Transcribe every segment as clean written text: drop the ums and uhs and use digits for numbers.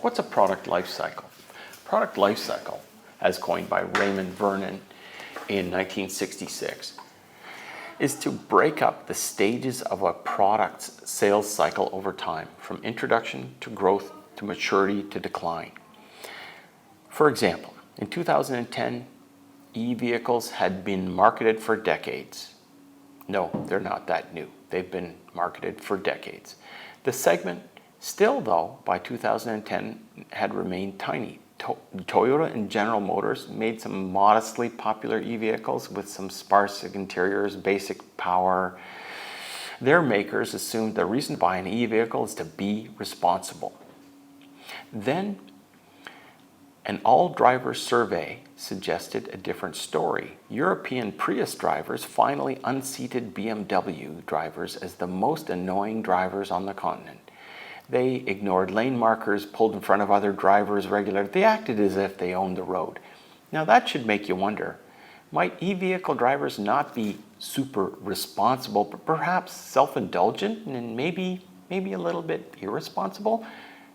What's a product life cycle? Product life cycle, as coined by Raymond Vernon in 1966, is to break up the stages of a product's sales cycle over time, from introduction to growth to maturity to decline. For example, in 2010, e-vehicles had been marketed for decades. No, they're not that new. They've been marketed for decades. The segment still, though, by 2010 had remained tiny. Toyota and General Motors made some modestly popular e-vehicles with some sparse interiors, basic power. Their makers assumed the reason to buy an e-vehicle is to be responsible. Then, an all-driver survey suggested a different story. European Prius drivers finally unseated BMW drivers as the most annoying drivers on the continent. They ignored lane markers, pulled in front of other drivers regularly. They acted as if they owned the road. Now that should make you wonder, might e-vehicle drivers not be super responsible, but perhaps self-indulgent and maybe a little bit irresponsible?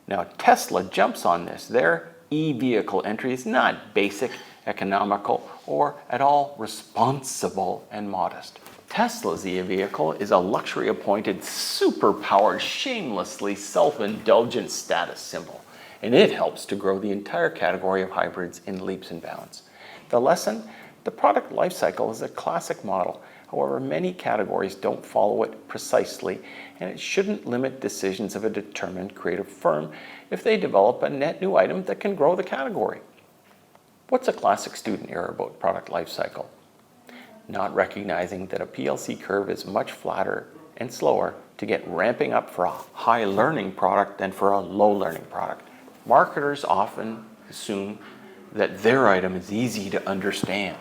Now Tesla jumps on this. Their e-vehicle entry is not basic, economical, or at all responsible and modest. Tesla's e-vehicle is a luxury-appointed, super-powered, shamelessly self-indulgent status symbol, and it helps to grow the entire category of hybrids in leaps and bounds. The lesson? The product life cycle is a classic model. However, many categories don't follow it precisely, and it shouldn't limit decisions of a determined creative firm if they develop a net new item that can grow the category. What's a classic student error about product life cycle? Not recognizing that a PLC curve is much flatter and slower to get ramping up for a high learning product than for a low learning product. Marketers often assume that their item is easy to understand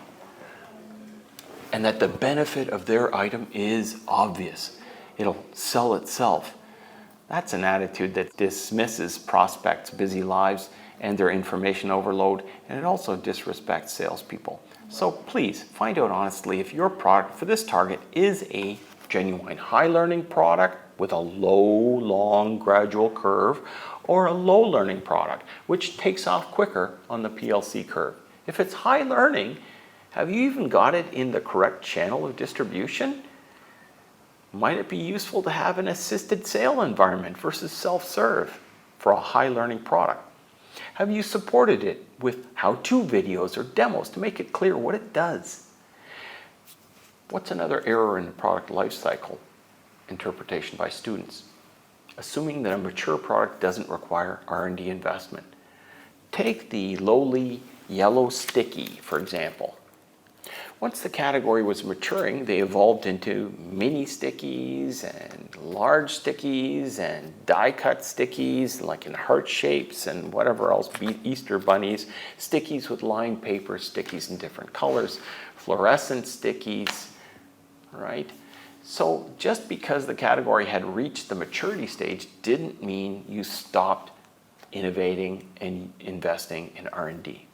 and that the benefit of their item is obvious. It'll sell itself. That's an attitude that dismisses prospects' busy lives and their information overload, and it also disrespects salespeople. So please find out honestly if your product for this target is a genuine high learning product with a low, long, gradual curve, or a low learning product which takes off quicker on the PLC curve. If it's high learning, have you even got it in the correct channel of distribution? Might it be useful to have an assisted sale environment versus self-serve for a high learning product? Have you supported it with how-to videos or demos to make it clear what it does? What's another error in the product life cycle interpretation by students? Assuming that a mature product doesn't require R&D investment. Take the lowly yellow sticky, for example. Once the category was maturing, they evolved into mini stickies and large stickies and die-cut stickies, like in heart shapes and whatever else, Easter bunnies, stickies with lined paper, stickies in different colors, fluorescent stickies, right? So just because the category had reached the maturity stage didn't mean you stopped innovating and investing in R&D.